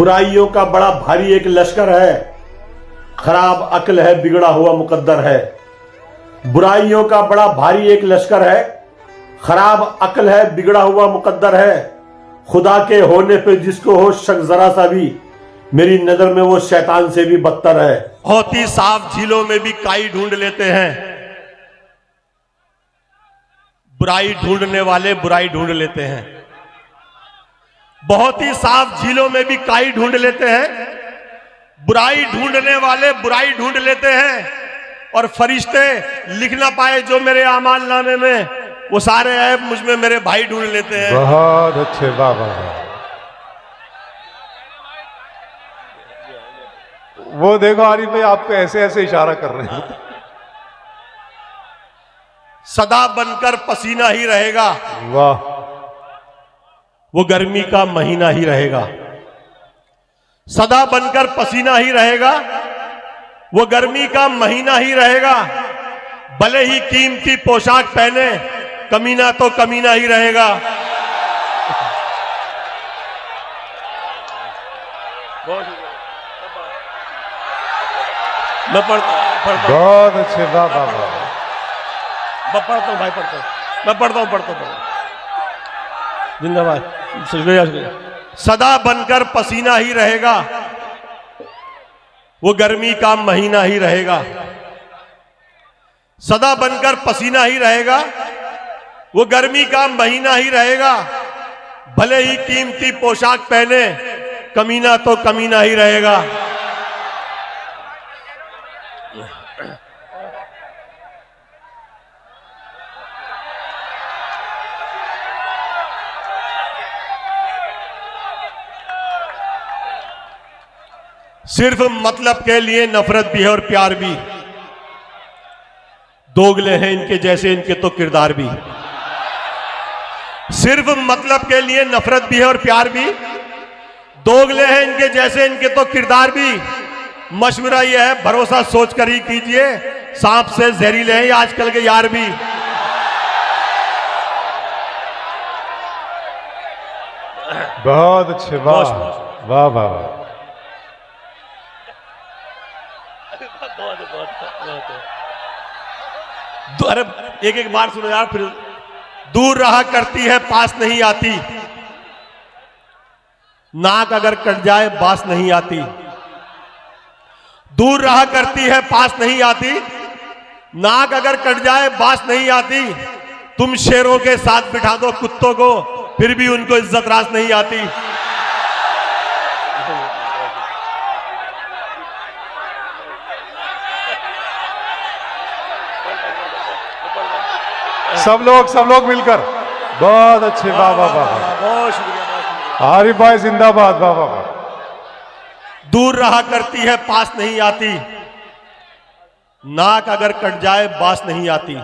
बुराइयों का बड़ा भारी एक लश्कर है, खराब अक्ल है, बिगड़ा हुआ मुकद्दर है। बुराइयों का बड़ा भारी एक लश्कर है, खराब अक्ल है, बिगड़ा हुआ मुकद्दर है। खुदा के होने पे जिसको हो शक जरा सा भी, मेरी नजर में वो शैतान से भी बदतर है। बहुत ही साफ झीलों में भी काई ढूंढ लेते हैं, बुराई ढूंढने वाले बुराई ढूंढ लेते हैं। बहुत ही साफ झीलों में भी काई ढूंढ लेते हैं, बुराई ढूंढने वाले बुराई ढूंढ लेते हैं। और फरिश्ते लिख ना पाए जो मेरे आमाल नामे में, वो सारे ऐब मुझ में मेरे भाई ढूंढ लेते हैं। बहुत अच्छे, वाह वाह वाह। वो देखो आरिफ भाई आपको ऐसे ऐसे इशारा कर रहे हैं। सदा बनकर पसीना ही रहेगा, वाह। वो गर्मी का महीना ही रहेगा। सदा बनकर पसीना ही रहेगा, वो गर्मी का महीना ही रहेगा। भले ही कीमती पोशाक पहने, कमीना तो कमीना ही रहेगा। मैं पढ़ता बहुत अच्छे, वाह वाह वाह। मैं पढ़ता हूँ भाई, पढ़ता हूँ, मैं पढ़ता हूँ। जिंदाबाद, शुक्रिया शुक्रिया। सदा बनकर पसीना ही रहेगा, वो गर्मी का महीना ही रहेगा। सदा बनकर पसीना ही रहेगा, वो गर्मी का महीना ही रहेगा। भले ही कीमती पोशाक पहने, कमीना तो कमीना ही रहेगा। सिर्फ मतलब के लिए नफरत भी है और प्यार भी। दोगले हैं इनके जैसे, इनके तो किरदार भी। सिर्फ मतलब के लिए नफरत भी है और प्यार भी। दोगले हैं इनके जैसे, इनके तो किरदार भी। मशवरा यह है, भरोसा सोच कर ही कीजिए, सांप से जहरीले हैं आजकल के यार भी। बहुत अच्छे, वाह वाह वाह वाह। अरे एक एक बार सुनो यार, फिर। दूर रहा करती है, पास नहीं आती। नाक अगर कट जाए बास नहीं आती। दूर रहा करती है, पास नहीं आती। नाक अगर कट जाए बास नहीं आती। तुम शेरों के साथ बिठा दो कुत्तों को, फिर भी उनको इज्जत रास नहीं आती। सब लोग मिलकर, बहुत अच्छे, वाह वाह वाह। बहुत शुक्रिया। आरिफ भाई जिंदाबाद, वाह वाह वाह। दूर रहा करती है, पास नहीं आती। नाक अगर कट जाए बास नहीं आती।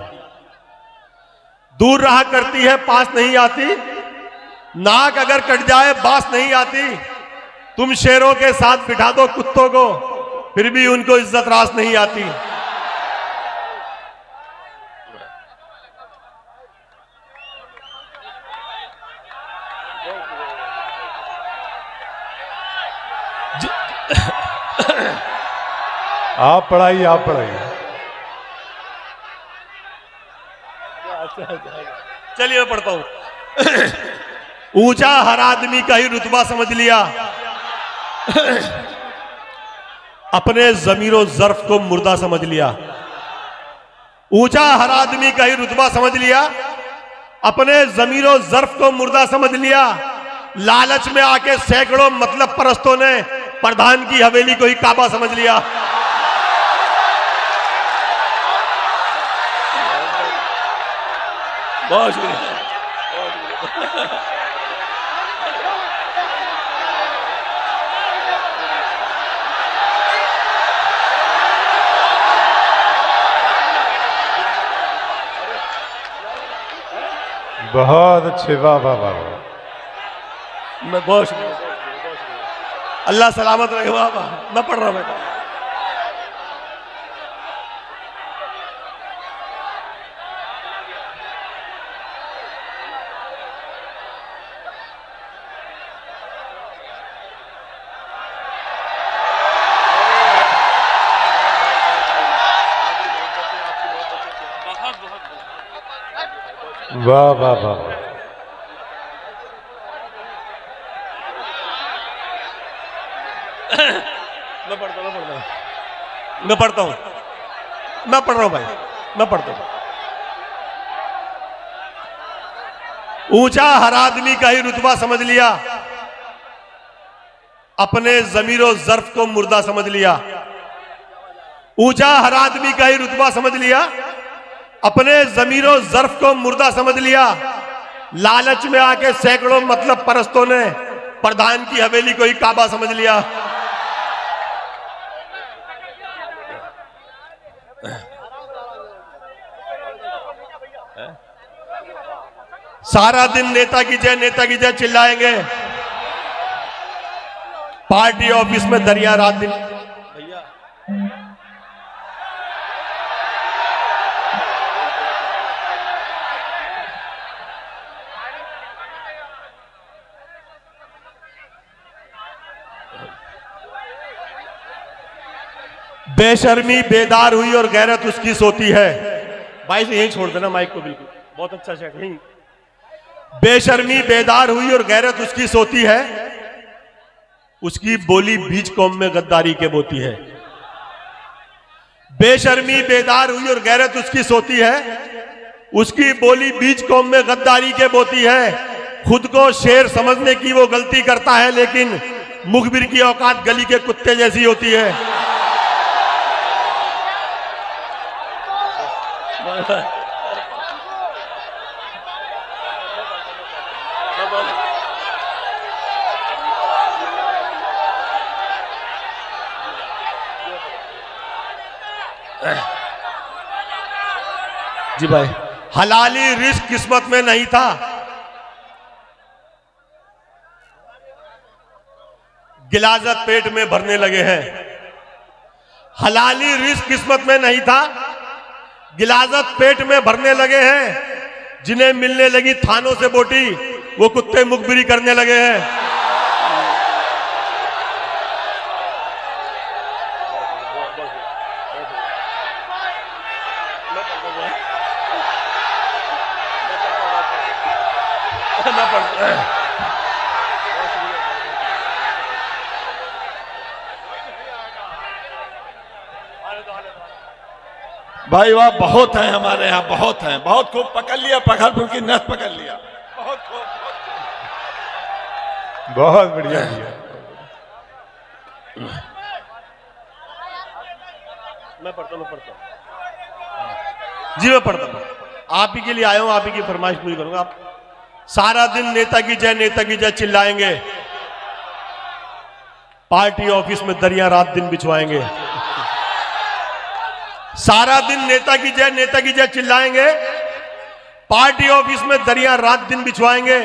दूर रहा करती है, पास नहीं आती। नाक अगर कट जाए बास नहीं आती। तुम शेरों के साथ बिठा दो कुत्तों को, फिर भी उनको इज्जत रास नहीं आती। आप पढ़ाइए, आप पढ़ाइए। चलिए मैं पढ़ता हूं। ऊंचा हर आदमी का ही रुतबा समझ लिया, अपने ज़मीरो ज़र्फ को मुर्दा समझ लिया। ऊंचा हर आदमी का ही रुतबा समझ लिया, अपने ज़मीरो ज़र्फ को मुर्दा समझ लिया। लालच में आके सैकड़ों मतलब परस्तों ने प्रधान की हवेली को ही काबा समझ लिया। बहुत शुक्रिया। बहुत अच्छे, वाह वाह वाह। मैं बहुत शुक्रिया। अल्लाह सलामत रहे। बाबा मैं पढ़ रहा हूं बेटा। वाह वाह वाह। मैं पढ़ता हूँ मैं पढ़ रहा हूँ भाई, मैं पढ़ता हूँ। ऊंचा हर आदमी का ही रुतबा समझ लिया, अपने ज़मीरो ज़र्फ को मुर्दा समझ लिया। ऊंचा हर आदमी का ही रुतबा समझ लिया, अपने ज़मीरो ज़र्फ को मुर्दा समझ लिया। लालच में आके सैकड़ों मतलब परस्तों ने प्रधान की हवेली को ही काबा समझ लिया। सारा दिन नेता की जय चिल्लाएंगे, पार्टी ऑफिस में दरिया रात दिन। भैया बेशर्मी बेदार हुई और गैरत उसकी सोती है। भाई से यहीं छोड़ देना माइक को, बिल्कुल बहुत अच्छा शेख। यहीं बेशर्मी बेदार हुई और गैरत उसकी सोती है, उसकी बोली बीच कौम में गद्दारी के बोती है। बेशर्मी बेदार हुई और गैरत उसकी सोती है, उसकी बोली बीच कौम में गद्दारी के बोती है। खुद को शेर समझने की वो गलती करता है, लेकिन मुखबिर की औकात गली के कुत्ते जैसी होती है। जी भाई, हलाली रिस्क किस्मत में नहीं था, गिलाजत पेट में भरने लगे हैं। हलाली रिस्क किस्मत में नहीं था, गिलाजत पेट में भरने लगे हैं। जिन्हें मिलने लगी थानों से बोटी, वो कुत्ते मुखबिरी करने लगे हैं। भाई वाह, बहुत है हमारे यहाँ, बहुत है, बहुत खूब पकड़ लिया, पखालपुर की नस पकड़ लिया, बहुत खूब, बहुत बढ़िया भैया। मैं पढ़ता हूँ जी, मैं पढ़ता हूँ। आप ही के लिए आया हूं, आप ही की फरमाइश पूरी करूंगा। आप सारा दिन नेता की जय चिल्लाएंगे, पार्टी ऑफिस में दरिया रात दिन बिछवाएंगे। सारा दिन नेता की जय चिल्लाएंगे, पार्टी ऑफिस में दरिया रात दिन बिछवाएंगे।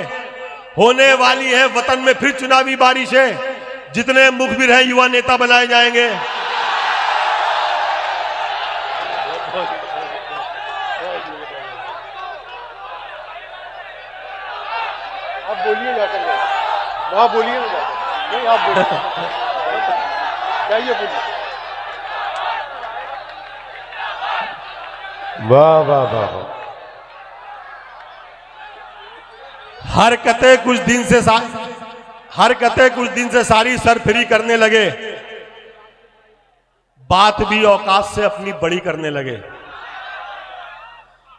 होने वाली है वतन में फिर चुनावी बारिशें, जितने मुखबिर हैं युवा नेता बनाए जाएंगे। आप बोलिए जाकर, वहां बोलिए ना जाकर, नहीं आप बोलिए, जाइए बोलिए। वाह वाह वाह। हरकतें कुछ दिन से सारी सरफिरी करने लगे, बात भी औकात से अपनी बड़ी करने लगे।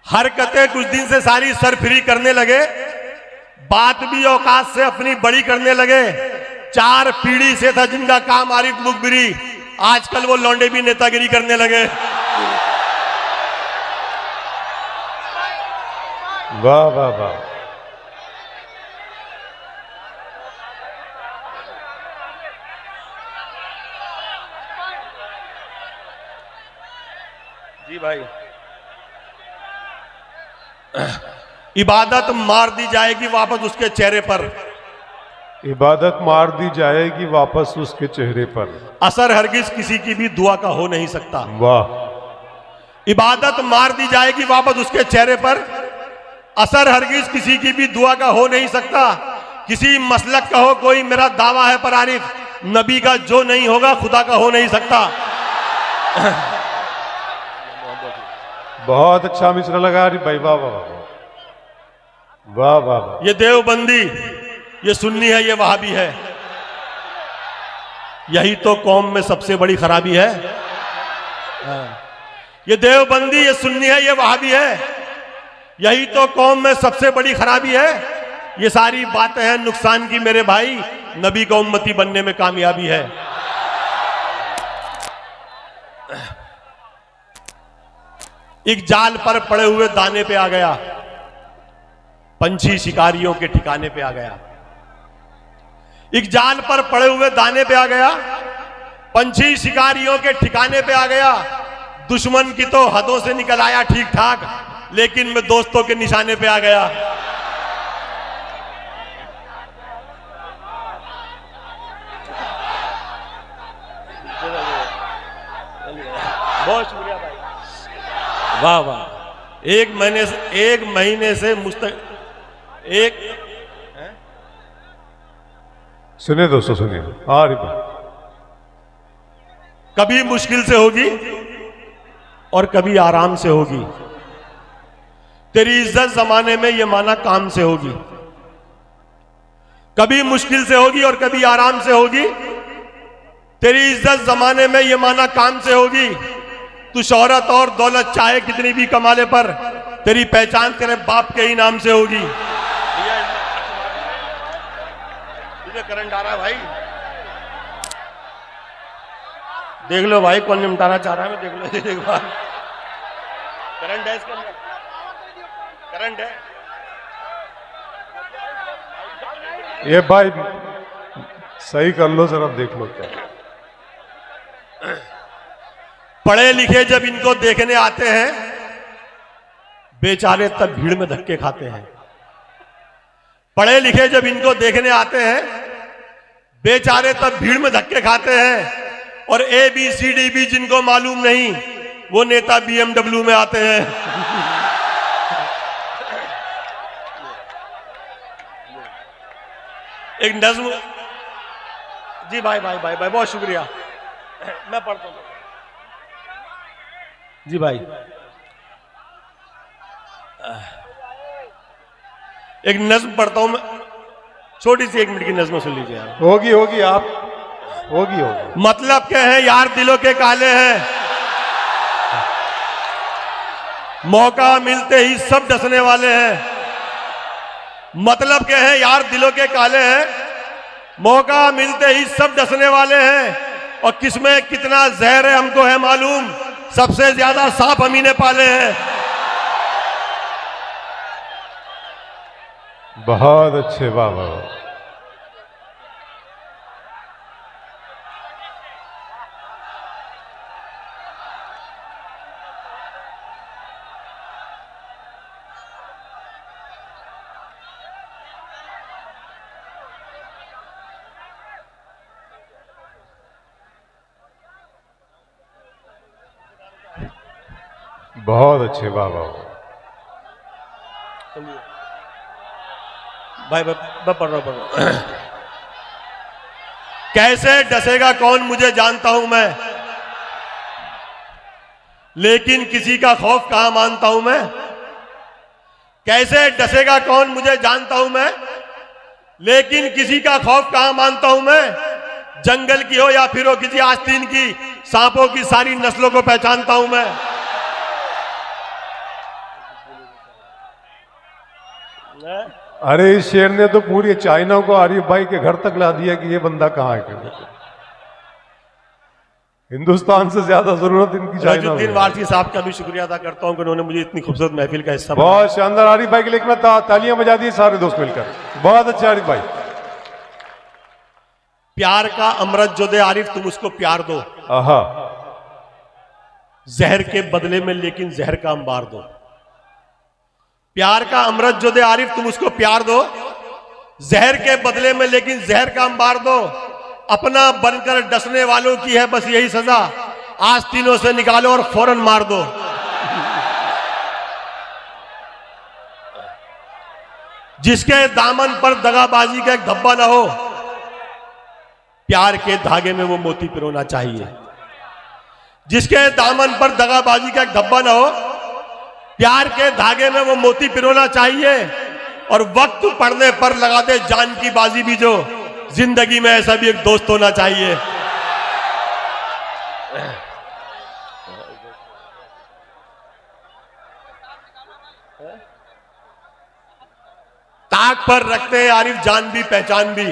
हरकतें कुछ दिन से सारी सरफिरी करने लगे, बात भी औकात से अपनी बड़ी करने लगे। 4 पीढ़ी से था जिनका काम आरिफ मुखबिरी, आजकल वो लौंडे भी नेतागिरी करने लगे। वाह वाह वाह। जी भाई, इबादत मार दी जाएगी वापस उसके चेहरे पर, इबादत मार दी जाएगी वापस उसके चेहरे पर, असर हरगिज किसी की भी दुआ का हो नहीं सकता। वाह। इबादत मार दी जाएगी वापस उसके चेहरे पर, असर हरगिज किसी की भी दुआ का हो नहीं सकता। किसी मसलक का हो कोई मेरा दावा है पर आरिफ, नबी का जो नहीं होगा खुदा का हो नहीं सकता। बहुत अच्छा मिसरा लगा आरिफ भाई, वाह वाह वाह। वाह वाह वाह। ये देवबंदी, ये सुन्नी है, ये वहाबी है। यही तो कौम में सबसे बड़ी खराबी है। ये देवबंदी, ये सुन्नी है, ये वहाबी है। यही तो कौम में सबसे बड़ी खराबी है। ये सारी बातें हैं नुकसान की मेरे भाई, नबी का उम्मती बनने में कामयाबी है। एक जाल पर पड़े हुए दाने पे आ गया, पंछी शिकारियों के ठिकाने पे आ गया। एक जाल पर पड़े हुए दाने पे आ गया, पंछी शिकारियों के ठिकाने पे आ गया। दुश्मन की तो हदों से निकल आया ठीक ठाक, लेकिन मैं दोस्तों के निशाने पे आ गया। बहुत शुक्रिया भाई, वाह वाह। एक महीने से एक सुनिए दोस्तों, सुनिए। हाँ रिपा, कभी मुश्किल से होगी और कभी आराम से होगी। तेरी इज्जत जमाने में ये माना काम से होगी। कभी मुश्किल से होगी और कभी आराम से होगी। तेरी इज्जत जमाने में ये माना काम से होगी। तू शोहरत और दौलत चाहे कितनी भी कमा ले, पर तेरी पहचान तेरे बाप के ही नाम से होगी। तुझे करंट आ रहा है भाई, देख लो भाई कौन निमटाना चाह रहा है। मैं देख लो एक बार, करंट है इसके अंदर, करंट है। ये भाई सही कर लो जरा, देख लो क्या। पढ़े लिखे जब इनको देखने आते हैं, बेचारे तब भीड़ में धक्के खाते हैं। पढ़े लिखे जब इनको देखने आते हैं, बेचारे तब भीड़ में धक्के खाते हैं। और ABCD भी जिनको मालूम नहीं, वो नेता BMW में आते हैं। एक नज्म, जी भाई भाई भाई भाई बहुत शुक्रिया, मैं पढ़ता हूं जी भाई। एक नज्म पढ़ता हूं मैं, छोटी सी 1 मिनट की नज्म सुन लीजिए आप। होगी होगी, आप होगी होगी। मतलब क्या है यार, दिलों के काले हैं, मौका मिलते ही सब डसने वाले हैं। मतलब क्या है यार, दिलों के काले हैं, मौका मिलते ही सब डसने वाले हैं। और किसमें कितना जहर है हमको है मालूम, सबसे ज्यादा सांप हम ही ने पाले हैं। बहुत अच्छे, वाह वाह वाह। बहुत अच्छे, वाह वाह वाह। भाई मैं पढ़ रहा हूं। कैसे डसेगा कौन मुझे जानता हूं मैं, लेकिन किसी का खौफ कहां मानता हूं मैं। कैसे डसेगा कौन मुझे जानता हूं मैं, लेकिन किसी का खौफ कहां मानता हूं मैं। जंगल की हो या फिर हो किसी आस्तीन की, सांपों की सारी नस्लों को पहचानता हूं मैं। अरे इस शेर ने तो पूरी चाइना को आरिफ भाई के घर तक ला दिया कि ये बंदा कहाँ है। हिंदुस्तान से ज्यादा जरूरत इनकी चाइना में। रजुद्दीन वारसी साहब का भी शुक्रिया अदा करता हूं कि उन्होंने मुझे इतनी खूबसूरत महफिल का हिस्सा बनाया। बहुत शानदार आरिफ भाई के लिए मैं तालियां बजा दी सारे दोस्त मिलकर। बहुत अच्छा आरिफ भाई। प्यार का अमृत जो दे आरिफ तुम उसको प्यार दो, आहा, जहर के बदले में लेकिन जहर का अंबार दो। प्यार का अमृत जो दे आरिफ तुम उसको प्यार दो, जहर के बदले में लेकिन जहर का अंबार दो। अपना बनकर डसने वालों की है बस यही सजा, आस्तीनों से निकालो और फौरन मार दो। जिसके दामन पर दगाबाजी का एक धब्बा ना हो, प्यार के धागे में वो मोती पिरोना चाहिए। जिसके दामन पर दगाबाजी का एक धब्बा ना हो, प्यार के धागे में वो मोती पिरोना चाहिए। और वक्त पड़ने पर लगा दे जान की बाजी भी जो, जिंदगी में ऐसा भी एक दोस्त होना चाहिए। ताक पर रखते हैं आरिफ जान भी पहचान भी,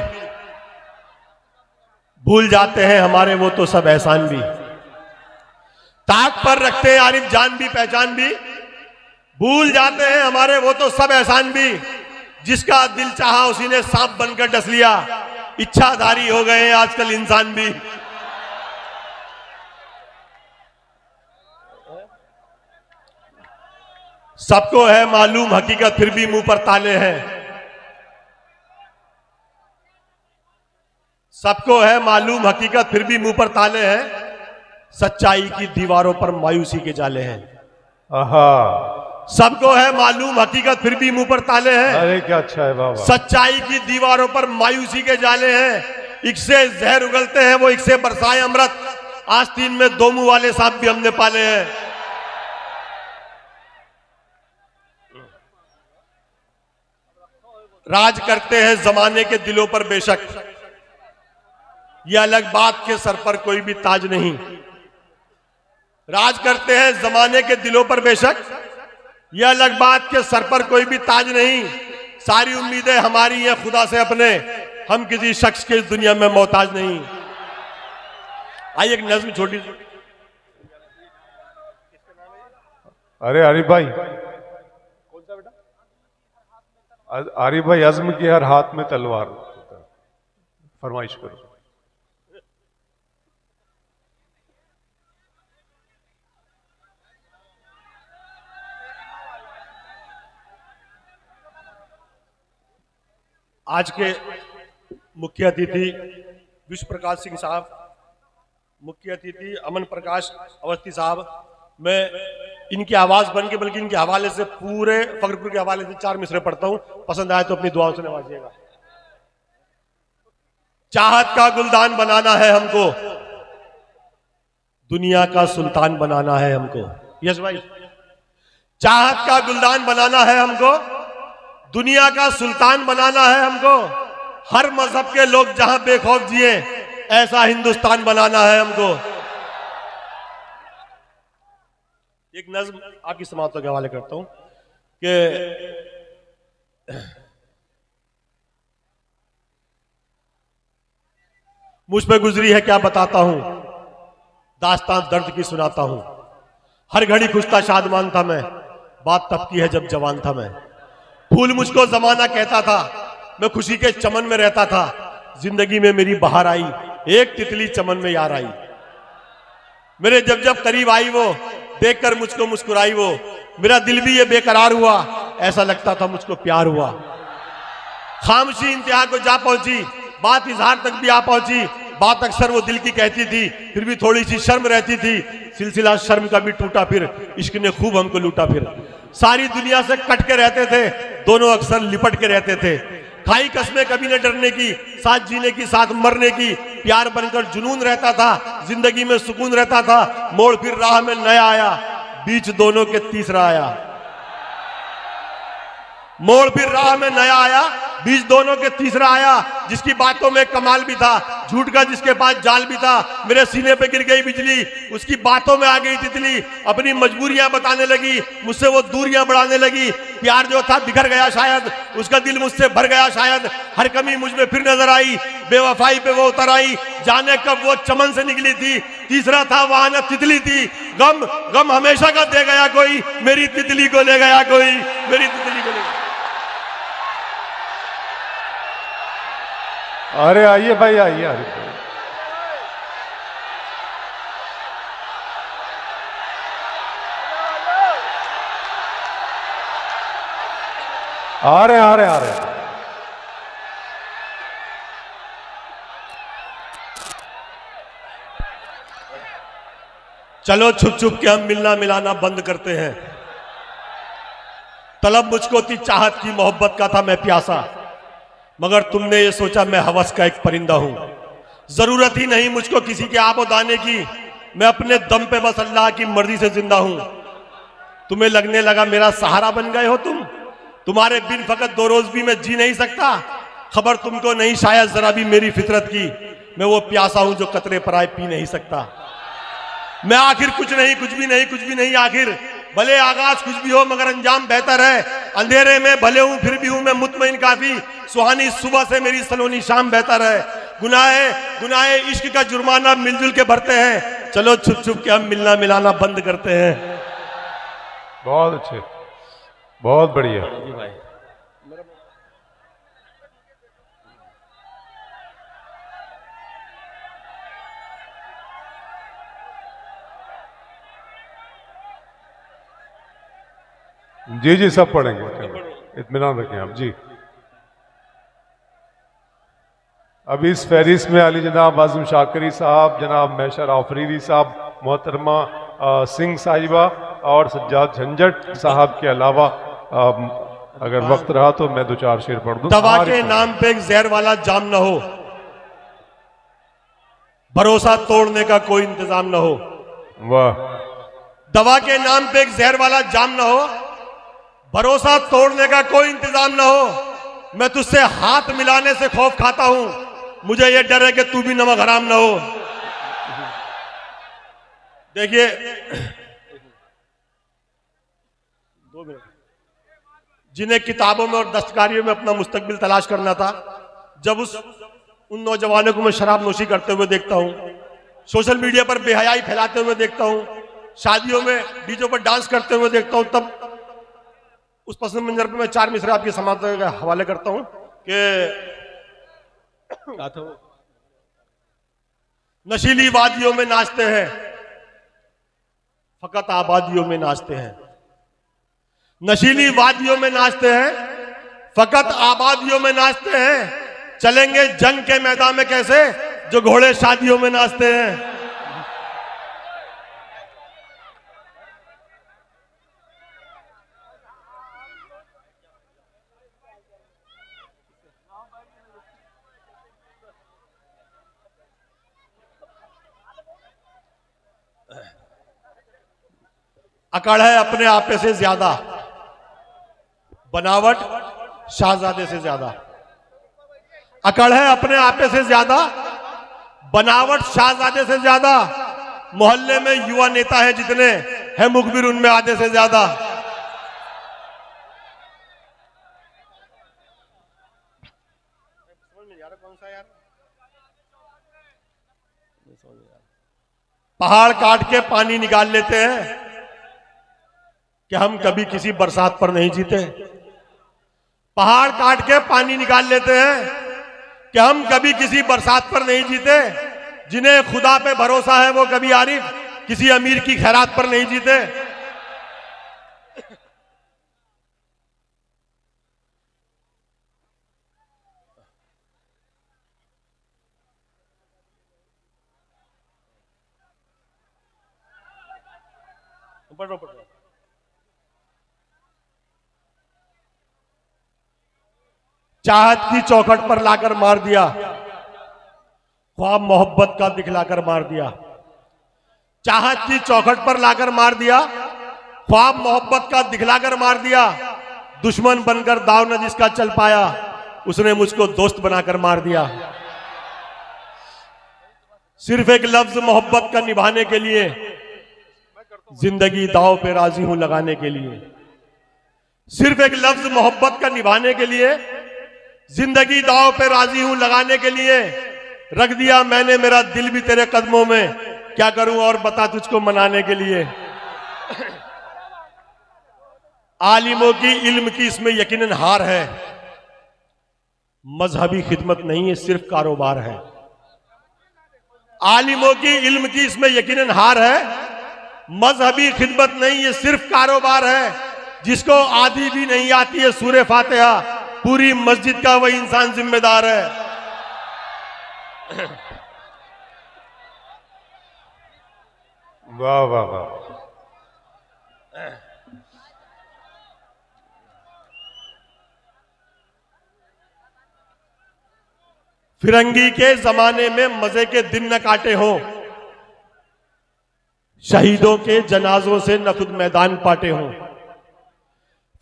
भूल जाते हैं हमारे वो तो सब एहसान भी। ताक पर रखते हैं आरिफ जान भी पहचान भी, भूल जाते हैं हमारे वो तो सब एहसान भी। जिसका दिल चाहा उसी ने सांप बनकर डस लिया, इच्छाधारी हो गए हैं आजकल इंसान भी। सबको है मालूम हकीकत फिर भी मुंह पर ताले हैं, सबको है मालूम हकीकत फिर भी मुंह पर ताले हैं। सच्चाई की दीवारों पर मायूसी के जाले हैं। आहा, सबको है मालूम हकीकत फिर भी मुंह पर ताले हैं। अरे क्या अच्छा है बाबा। सच्चाई की दीवारों पर मायूसी के जाले हैं। इक से जहर उगलते हैं वो इक से बरसाए अमृत, आस्तीन में दो मुंह वाले सांप भी हमने पाले हैं। राज करते हैं जमाने के दिलों पर बेशक, ये अलग बात के सर पर कोई भी ताज नहीं। राज करते हैं जमाने के दिलों पर बेशक, ये अलग बात के सर पर कोई भी ताज नहीं। सारी उम्मीदें हमारी हैं खुदा से अपने, हम किसी शख्स के इस दुनिया में मोहताज नहीं। आइए एक नज्म छोटी सी। अरे आरिफ भाई, कौन सा बेटा? आरिफ भाई, अज़्म की हर हाथ में तलवार, फरमाइश करो। आज के मुख्य अतिथि विश्व प्रकाश सिंह साहब, मुख्य अतिथि अमन प्रकाश अवस्थी साहब, मैं इनकी आवाज बन के बल्कि इनके हवाले से पूरे फखरपुर के हवाले से 4 मिसरे पढ़ता हूं, पसंद आए तो अपनी दुआओं से नवाजिएगा। चाहत का गुलदान बनाना है हमको, दुनिया का सुल्तान बनाना है हमको। यस भाई, चाहत का गुलदान बनाना है हमको, दुनिया का सुल्तान बनाना है हमको। हर मजहब के लोग जहां बेखौफ जिए, ऐसा हिंदुस्तान बनाना है हमको। एक नज्म आपकी समाअतों के हवाले करता हूं कि मुझ पे गुजरी है क्या बताता हूं, दास्तान दर्द की सुनाता हूं। हर घड़ी खुश था शादमान था मैं, बात तब की है जब जवान था मैं। फूल मुझको जमाना कहता था, मैं खुशी के चमन में रहता था। जिंदगी में मेरी बहार आई, एक तितली चमन में यार आई। मेरे जब जब करीब आई वो, देखकर मुझको मुस्कुराई वो। मेरा दिल भी ये बेकरार हुआ, ऐसा लगता था मुझको प्यार हुआ। खामोशी इंतहा को जा पहुंची, बात इजहार तक भी आ पहुंची। बात अक्सर वो दिल की कहती थी, फिर भी थोड़ी सी शर्म रहती थी। सिलसिला शर्म का भी टूटा फिर, इश्क ने खूब हमको लूटा फिर। सारी दुनिया से कट के रहते थे, दोनों अक्सर लिपट के रहते थे। खाई कसमें कभी न डरने की, साथ जीने की साथ मरने की। प्यार बनकर जुनून रहता था, जिंदगी में सुकून रहता था। मोड़ फिर राह में नया आया, बीच दोनों के तीसरा आया। मोड़ फिर राह में नया आया, बीच दोनों के तीसरा आया। जिसकी बातों में कमाल भी था, झूठ का जिसके पास जाल भी था। मेरे सीने पे गिर गई बिजली, उसकी बातों में आ गई तितली। अपनी मजबूरियां बताने लगी, मुझसे वो दूरियां बढ़ाने लगी। प्यार जो था बिखर गया शायद, उसका दिल मुझसे भर गया शायद। हर कमी मुझ में फिर नजर आई, बेवफाई पे वो उतर आई। जाने कब वो चमन से निकली थी, तीसरा था वहां न तितली थी। गम गम हमेशा का दे गया कोई, मेरी तितली को ले गया कोई, मेरी तितली को ले गया। अरे आइए भाई, आइए आरिफ भाई। आ रहे आ रहे आ रहे। चलो छुप छुप के हम मिलना मिलाना बंद करते हैं। तलब मुझको थी चाहत की, मोहब्बत का था मैं प्यासा। मगर तुमने ये सोचा मैं हवस का एक परिंदा हूं। जरूरत ही नहीं मुझको किसी के आबो दाने की, मैं अपने दम पे बस अल्लाह की मर्जी से जिंदा हूं। तुम्हें लगने लगा मेरा सहारा बन गए हो तुम तुम्हारे बिन फकत 2 रोज भी मैं जी नहीं सकता। खबर तुमको नहीं शायद जरा भी मेरी फितरत की, मैं वो प्यासा हूं जो कतरे पराए पी नहीं सकता। मैं आखिर कुछ नहीं, कुछ भी नहीं, कुछ भी नहीं आखिर। भले आगाज कुछ भी हो मगर अंजाम बेहतर है। अंधेरे में भले हूं फिर भी हूं मैं मुतमईन काफी। सुहानी सुबह से मेरी सलोनी शाम बेहतर है। गुनाहे इश्क का जुर्माना मिलजुल के भरते हैं। चलो छुप छुप के हम मिलना मिलाना बंद करते हैं। बहुत अच्छे, बहुत बढ़िया। जी भाई, जी जी सब पढ़ेंगे, इत्मीनान रखें आप जी। अभी इस फहरिस्त में अली जनाब आजम शाकरी साहब, जनाब मैशर आफरीदी साहब, मोहतरमा सिंह साहिबा और सज्जाद झंझट साहब के अलावा अगर वक्त रहा तो मैं 2-4 शेर पढ़ दूं। दवा के नाम पे एक जहर वाला जाम न हो, भरोसा तोड़ने का कोई इंतजाम न हो। वाह। दवा के नाम पे एक जहर वाला जाम न हो, भरोसा तोड़ने का कोई इंतजाम न हो। मैं तुझसे हाथ मिलाने से खौफ खाता हूं, मुझे यह डर है कि तू भी नमक हराम न हो। देखिए 2 मिनट, जिन्हें किताबों में और दस्तकारियों में अपना मुस्तकबिल तलाश करना था, जब उन नौजवानों को मैं शराब नोशी करते हुए देखता हूं, सोशल मीडिया पर बेहयाई फैलाते हुए देखता हूं, शादियों में डीजे पर डांस करते हुए देखता हूं, तब उस पसंद मंजर पर मैं 4 मिसरे आपके समाज के हवाले करता हूं कि नशीली वादियों में नाचते हैं, फकत आबादियों में नाचते हैं। नशीली वादियों में नाचते हैं, फकत आबादियों में नाचते हैं। चलेंगे जंग के मैदान में कैसे, जो घोड़े शादियों में नाचते हैं। अकड़ है अपने आपे से ज्यादा, बनावट शाहजादे से ज्यादा। अकड़ है अपने आपे से ज्यादा, बनावट शाहजादे से ज्यादा। मोहल्ले में युवा नेता हैं जितने, है मुखबिर उनमें आधे से ज्यादा। पहाड़ काट के पानी निकाल लेते हैं कि हम कभी किसी बरसात पर नहीं जीते। पहाड़ काट के पानी निकाल लेते हैं कि हम कभी किसी बरसात पर नहीं जीते। जिन्हें खुदा पे भरोसा है वो कभी आरिफ किसी अमीर की खैरात पर नहीं जीते। चाहत की चौखट पर लाकर मार दिया, ख्वाब मोहब्बत का दिखलाकर मार दिया। चाहत की चौखट पर लाकर मार दिया, ख्वाब मोहब्बत का दिखलाकर मार दिया। दुश्मन बनकर दाव न जिसका चल पाया, उसने मुझको दोस्त बनाकर मार दिया। सिर्फ एक लफ्ज मोहब्बत का निभाने के लिए जिंदगी दाव पे राजी हूं लगाने के लिए। सिर्फ एक लफ्ज मोहब्बत का निभाने के लिए जिंदगी दाव पे राजी हूं लगाने के लिए। रख दिया मैंने मेरा दिल भी तेरे कदमों में, क्या करूं और बता तुझको मनाने के लिए। आलिमों की इल्म की इसमें यकीनन हार है, मजहबी खिदमत नहीं है सिर्फ कारोबार है। आलिमों की इल्म की इसमें यकीनन हार है, मजहबी खिदमत नहीं है सिर्फ कारोबार है। जिसको आधी भी नहीं आती है सूरे फातिहा, पूरी मस्जिद का वही इंसान जिम्मेदार है। वाह वाह वाह। फिरंगी के जमाने में मजे के दिन न काटे हों, शहीदों के जनाजों से न खुद मैदान पाटे हों।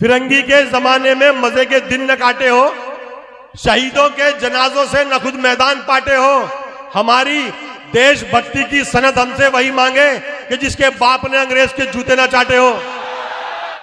फिरंगी के जमाने में मजे के दिन न काटे हो, शहीदों के जनाजों से न खुद मैदान पाटे हो। हमारी देशभक्ति की सनद हमसे वही मांगे कि जिसके बाप ने अंग्रेज के जूते न चाटे हो।